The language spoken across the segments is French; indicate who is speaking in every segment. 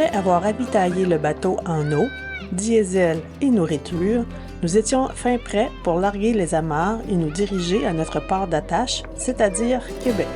Speaker 1: Après avoir ravitaillé le bateau en eau, diesel et nourriture, nous étions fin prêts pour larguer les amarres et nous diriger à notre port d'attache, c'est-à-dire Québec.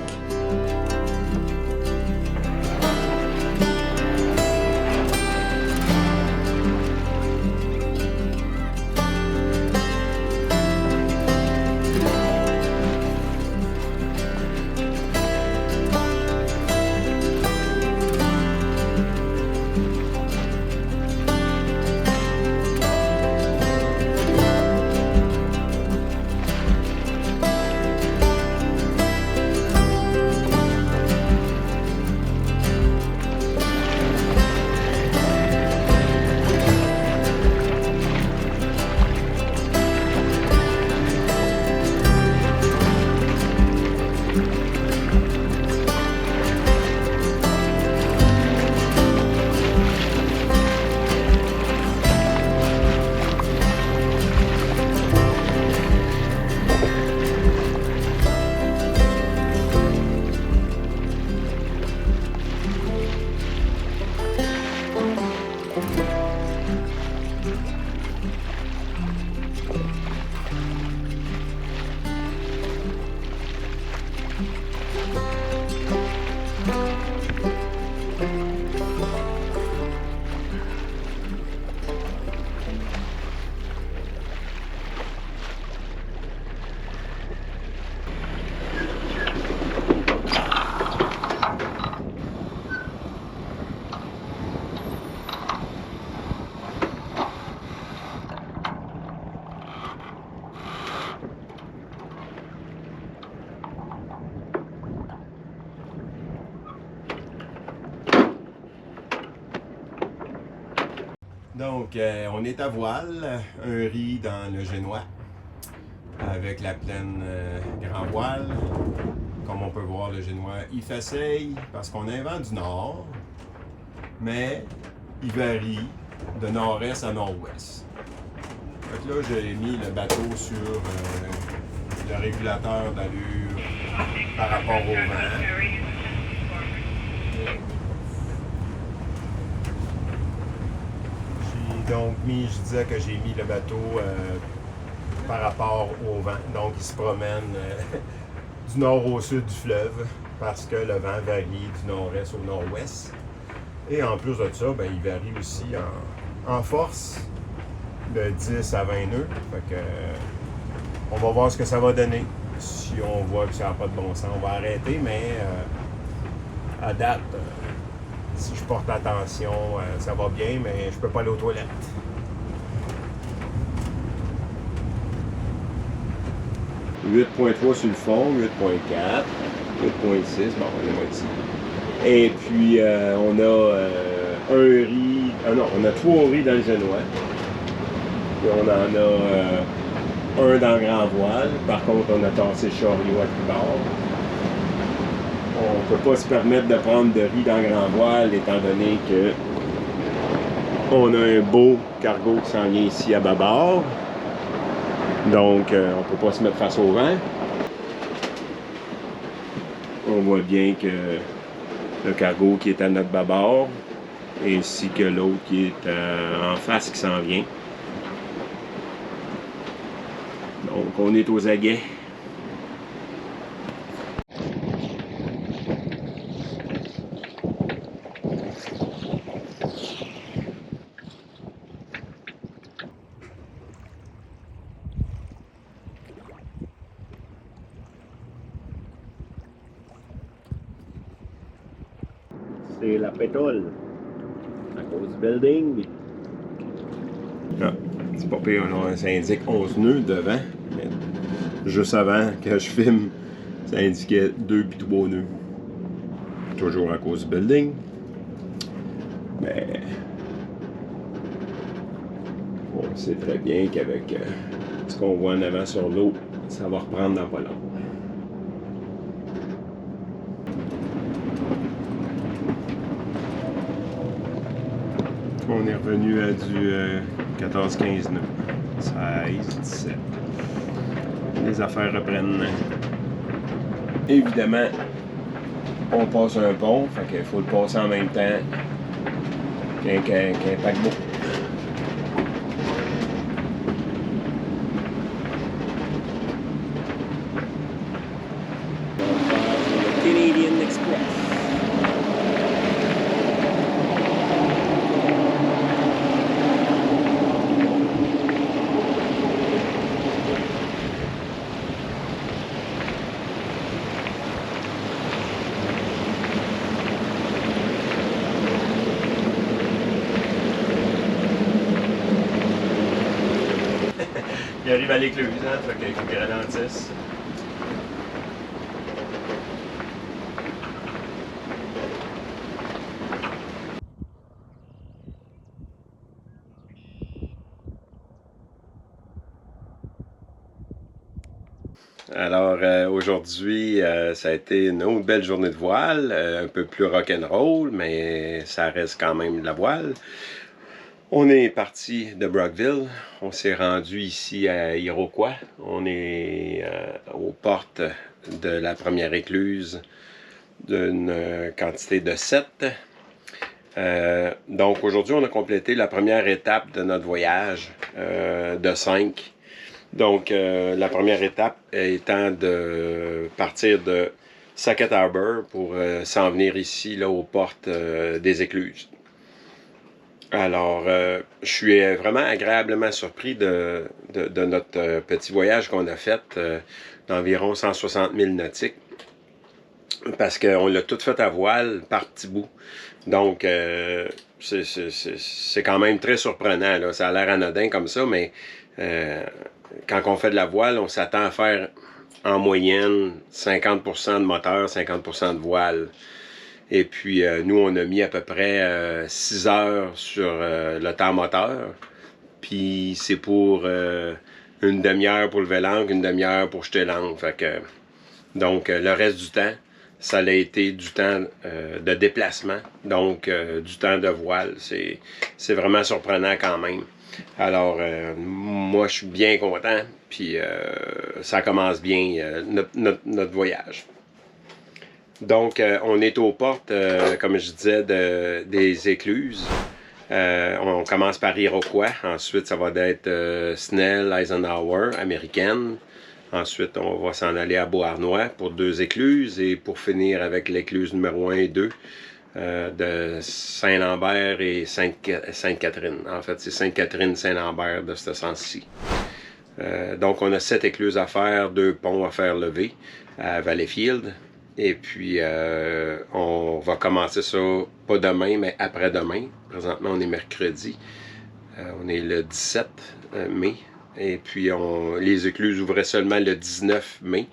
Speaker 2: Donc, on est à voile, un riz dans le Génois, avec la plaine grand voile. Comme on peut voir, le Génois, il faceille parce qu'on a un vent du nord, mais il varie de nord-est à nord-ouest. Fait que là, j'ai mis le bateau sur le régulateur d'allure par rapport au vent. Donc, je disais que j'ai mis le bateau par rapport au vent. Donc, il se promène du nord au sud du fleuve parce que le vent varie du nord-est au nord-ouest. Et en plus de ça, ben, il varie aussi en force de 10 à 20 nœuds. Fait que, on va voir ce que ça va donner. Si on voit que ça n'a pas de bon sens, on va arrêter, mais à date, si je porte attention, ça va bien, mais je peux pas aller aux toilettes. « 8.3 sur le fond, 8.4, 8.6, bon, on est moitié. Et puis, on a un riz, on a 3 riz dans le Génois. Puis on en a un dans grand voile. Par contre, on a tassé chariot à tribord. On ne peut pas se permettre de prendre de riz dans grand voile, étant donné que on a un beau cargo qui s'en vient ici à bâbord. Donc, on ne peut pas se mettre face au vent. On voit bien que le cargo qui est à notre bâbord, ainsi que l'autre qui est en face qui s'en vient. Donc, on est aux aguets. C'est la pétole à cause du building. Ah, c'est pas pire, ça indique 11 nœuds devant. Mais juste avant que je filme, ça indiquait 2 puis 3 nœuds. Toujours à cause du building. Mais on sait très bien qu'avec ce qu'on voit en avant sur l'eau, ça va reprendre dans pas long. On est revenu à du 14-15 nœuds. 16, 17. Les affaires reprennent. Évidemment, on passe un pont, fait qu'il faut le passer en même temps qu'un paquebot. Le Canadian Express. Il arrive à l'écluse, hein, fait qu'il faut qu'il ralentisse. Alors aujourd'hui, ça a été une autre belle journée de voile, un peu plus rock'n'roll, mais ça reste quand même de la voile. On est parti de Brockville, on s'est rendu ici à Iroquois, on est aux portes de la première écluse d'une quantité de 7. Donc aujourd'hui on a complété la première étape de notre voyage de 5. Donc la première étape étant de partir de Sackett Harbor pour s'en venir ici là, aux portes des écluses. Alors, je suis vraiment agréablement surpris de notre petit voyage qu'on a fait d'environ 160 000 nautiques. Parce qu'on l'a tout fait à voile par petits bouts. Donc, c'est quand même très surprenant. Là. Ça a l'air anodin comme ça, mais quand on fait de la voile, on s'attend à faire en moyenne 50% de moteur, 50% de voile. Et puis, nous, on a mis à peu près 6 heures sur le temps moteur. Puis, c'est pour une demi-heure pour lever l'ancre, une demi-heure pour jeter l'ancre. Fait que, donc, le reste du temps, ça a été du temps de déplacement, donc du temps de voile. C'est vraiment surprenant quand même. Alors, moi, je suis bien content. Puis, ça commence bien notre voyage. Donc, on est aux portes, comme je disais, des écluses. On commence par Iroquois. Ensuite, ça va être Snell, Eisenhower, américaine. Ensuite, on va s'en aller à Beauharnois pour 2 écluses. Et pour finir avec l'écluse numéro 1 et 2 de Saint-Lambert et Sainte-Catherine. En fait, c'est Sainte-Catherine-Saint-Lambert de ce sens-ci. Donc, on a 7 écluses à faire, 2 ponts à faire lever à Valleyfield. Et puis, on va commencer ça, pas demain, mais après-demain. Présentement, on est mercredi. On est le 17 mai. Et puis, les écluses ouvraient seulement le 19 mai.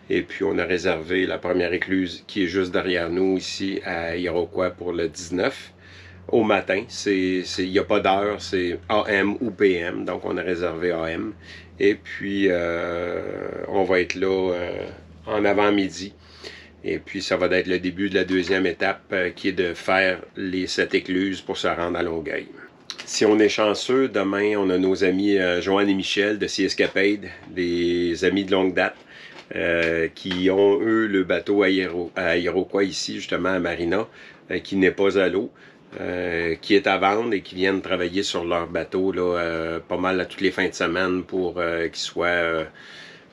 Speaker 2: Et puis, on a réservé la première écluse qui est juste derrière nous, ici, à Iroquois, pour le 19. Au matin, il n'y a pas d'heure, c'est AM ou PM. Donc, on a réservé AM. Et puis, on va être là en avant-midi. Et puis, ça va être le début de la deuxième étape qui est de faire les 7 écluses pour se rendre à Longueuil. Si on est chanceux, demain, on a nos amis Joanne et Michel de Sea Escapade, des amis de longue date, qui ont, eux, le bateau à Iroquois ici, justement, à Marina, qui n'est pas à l'eau, qui est à vendre et qui viennent travailler sur leur bateau là, pas mal à toutes les fins de semaine pour qu'il soit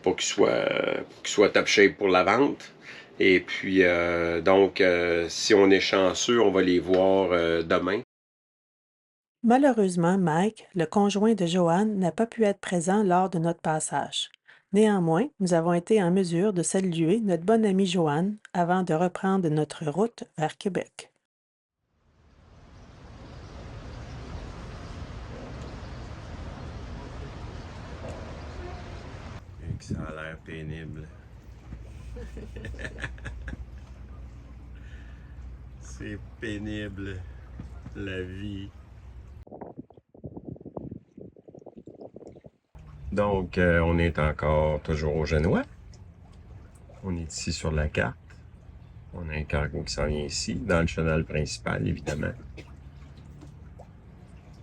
Speaker 2: top shape pour la vente. Et puis, donc, si on est chanceux, on va les voir demain.
Speaker 1: Malheureusement, Mike, le conjoint de Joanne, n'a pas pu être présent lors de notre passage. Néanmoins, nous avons été en mesure de saluer notre bonne amie Joanne avant de reprendre notre route vers Québec.
Speaker 2: Ça a l'air pénible. C'est pénible, la vie. Donc, on est encore toujours au Génois. On est ici sur la carte. On a un cargo qui s'en vient ici, dans le chenal principal, évidemment.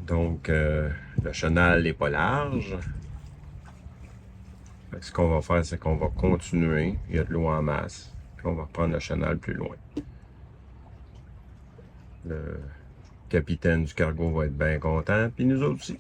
Speaker 2: Donc, le chenal n'est pas large. Fait que ce qu'on va faire, c'est qu'on va continuer. Il y a de l'eau en masse. Puis on va reprendre le chenal plus loin. capitaine du cargo va être bien content, puis nous autres aussi.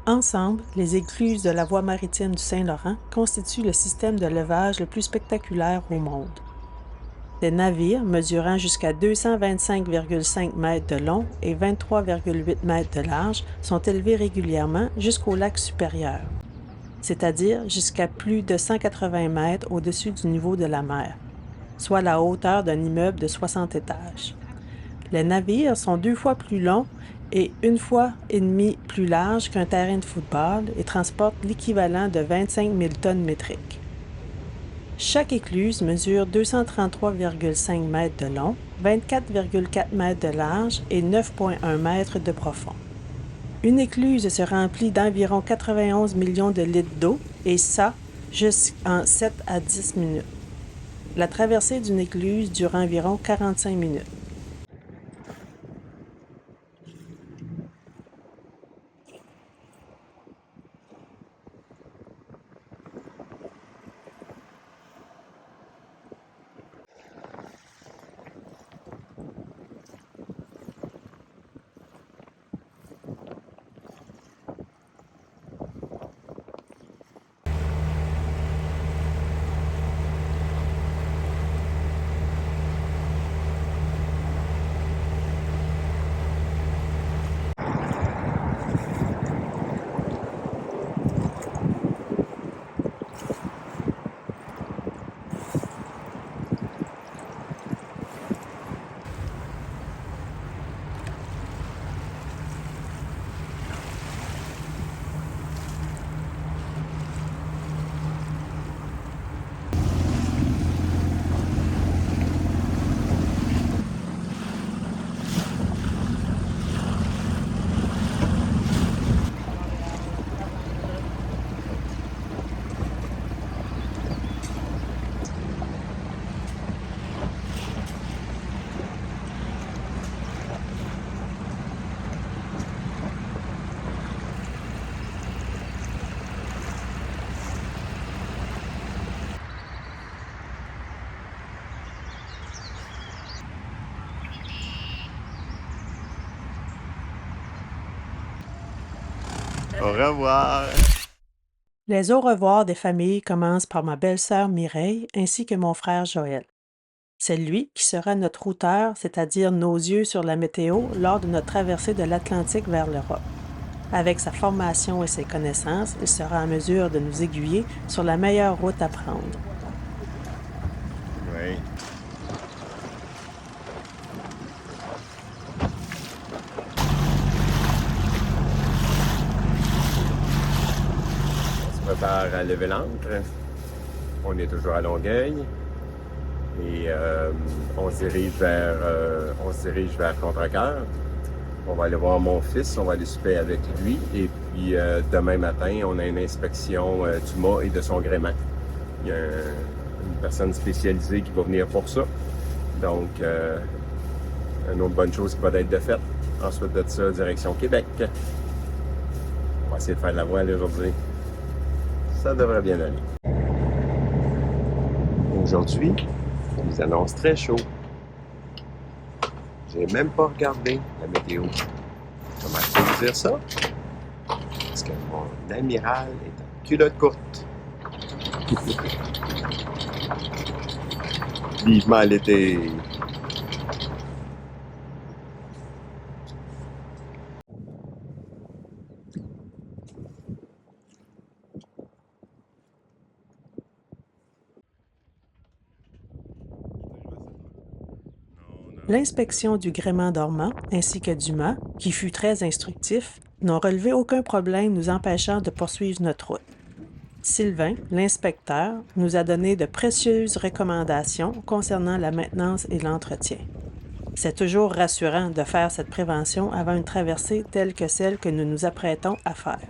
Speaker 1: Ensemble, les écluses de la voie maritime du Saint-Laurent constituent le système de levage le plus spectaculaire au monde. Des navires mesurant jusqu'à 225,5 mètres de long et 23,8 mètres de large sont élevés régulièrement jusqu'au lac supérieur, c'est-à-dire jusqu'à plus de 180 mètres au-dessus du niveau de la mer, soit la hauteur d'un immeuble de 60 étages. Les navires sont 2 fois plus longs et 1,5 fois plus larges qu'un terrain de football et transportent l'équivalent de 25 000 tonnes métriques. Chaque écluse mesure 233,5 mètres de long, 24,4 mètres de large et 9,1 mètres de profond. Une écluse se remplit d'environ 91 millions de litres d'eau, et ça, jusqu'en 7 à 10 minutes. La traversée d'une écluse dure environ 45 minutes.
Speaker 2: Au revoir!
Speaker 1: Les au revoir des familles commencent par ma belle-sœur Mireille ainsi que mon frère Joël. C'est lui qui sera notre routeur, c'est-à-dire nos yeux sur la météo lors de notre traversée de l'Atlantique vers l'Europe. Avec sa formation et ses connaissances, il sera en mesure de nous aiguiller sur la meilleure route à prendre.
Speaker 2: Oui. On se prépare à lever l'ancre. On est toujours à Longueuil. Et on se dirige vers Contrecœur. On va aller voir mon fils, on va aller souper avec lui. Et puis demain matin, on a une inspection du mât et de son gréement. Il y a une personne spécialisée qui va venir pour ça. Donc, une autre bonne chose qui va être de faite. Ensuite de ça, direction Québec. On va essayer de faire de la voile aujourd'hui. Ça devrait bien aller. Aujourd'hui, on nous annonce très chaud. J'ai même pas regardé la météo. Comment je peux vous dire ça? Parce que mon amiral est en culotte courte. Vivement l'été!
Speaker 1: L'inspection du gréement dormant ainsi que du mât, qui fut très instructif, n'ont relevé aucun problème nous empêchant de poursuivre notre route. Sylvain, l'inspecteur, nous a donné de précieuses recommandations concernant la maintenance et l'entretien. C'est toujours rassurant de faire cette prévention avant une traversée telle que celle que nous nous apprêtons à faire.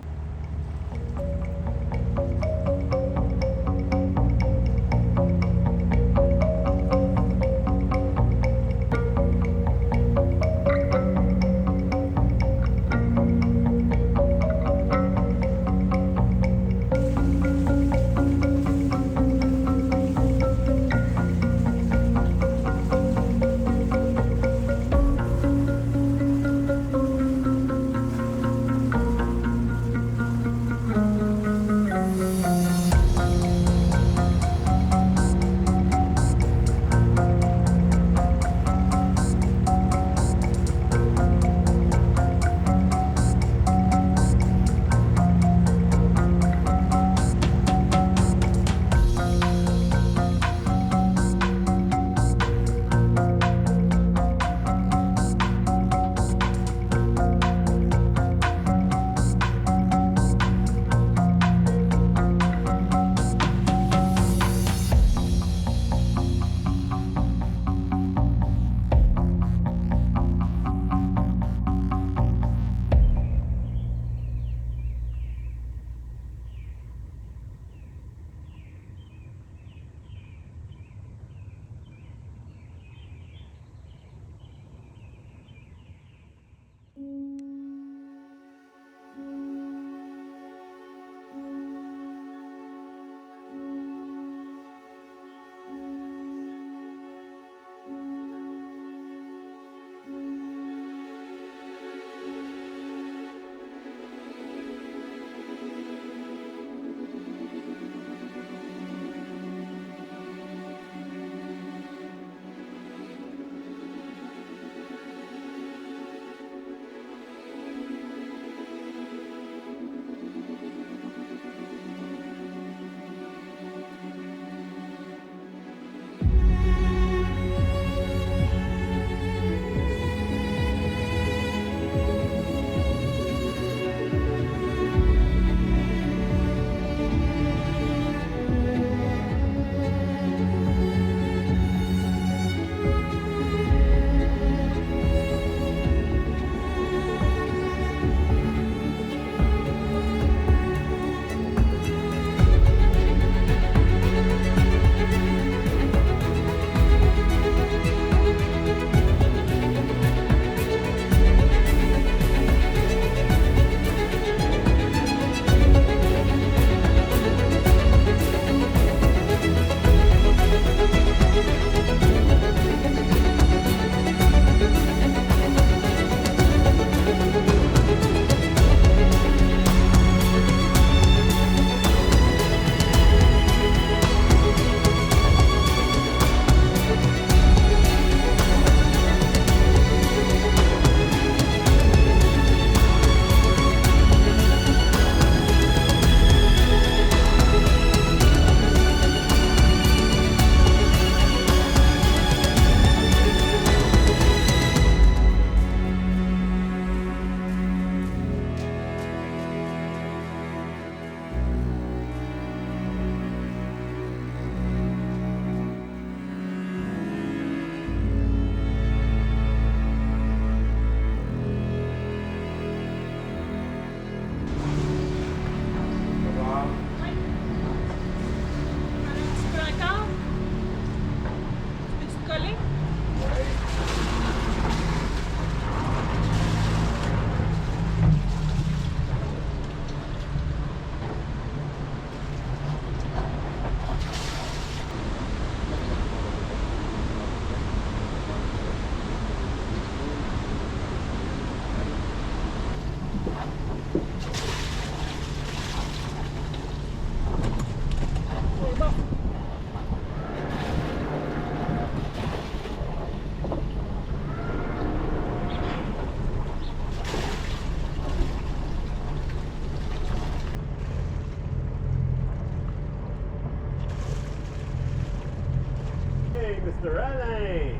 Speaker 2: Mr. Alain!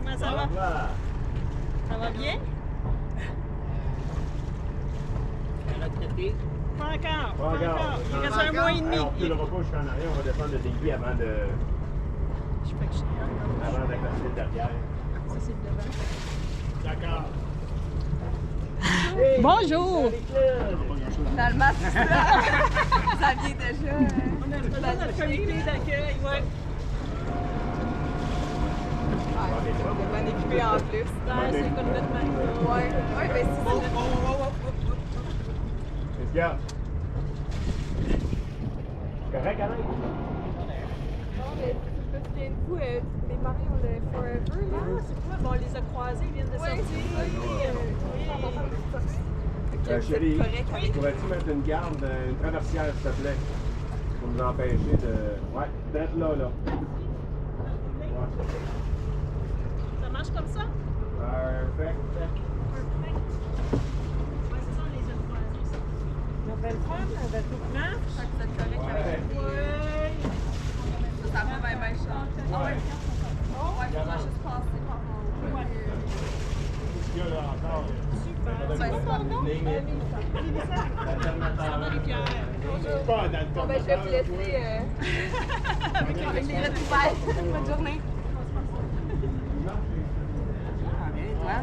Speaker 3: Comment ça va? Ça va bien?
Speaker 4: Retraité.
Speaker 3: Pas encore.
Speaker 2: Pas encore.
Speaker 3: Il reste un mois et demi.
Speaker 2: On ne reculera pas jusqu'en arrière, on va descendre le délit avant de.
Speaker 3: Je fais que je suis
Speaker 2: Avant d'accrocher le derrière.
Speaker 3: Ça, c'est le devant.
Speaker 2: D'accord.
Speaker 3: Bonjour!
Speaker 4: Finalement, c'est ça. Ça vient déjà.
Speaker 3: On a besoin de notre comité d'accueil, ouais.
Speaker 4: Bien équipé en plus.
Speaker 3: C'est complètement.
Speaker 4: Ouais, ouais, ben c'est ça.
Speaker 2: Qu'est-ce qu'il y a? Correct, Alain?
Speaker 4: Non, mais je me souviens de vous, les maris, on l'a forever, là.
Speaker 3: Ah, c'est quoi? Bon, on les a croisés, ils viennent de sortir.
Speaker 2: Chérie,
Speaker 4: correct.
Speaker 2: pourrais-tu mettre une garde, une traversière, s'il te plaît? Pour nous empêcher de. Ouais, d'être là, là. Ouais.
Speaker 3: Ça marche comme ça?
Speaker 2: Perfect.
Speaker 3: Perfect. Ouais, c'est ça, on les a croisés, ça. On va le faire, on va tout marche.
Speaker 4: Fait que vous êtes correct avec
Speaker 3: Ouais.
Speaker 4: ça. Ça va bien changer. Ah ouais? Ouais, il faudra juste passer par en haut.
Speaker 3: Ouais.
Speaker 2: Qu'est-ce qu'il y a là encore?
Speaker 3: Super.
Speaker 4: Ben, c'est ton nom?
Speaker 3: Marie-Pierre.
Speaker 2: Pas dans le
Speaker 4: Bon, ben, je vais vous laisser avec les lettres ouvertes. Bonne journée. Ah, bien, toi?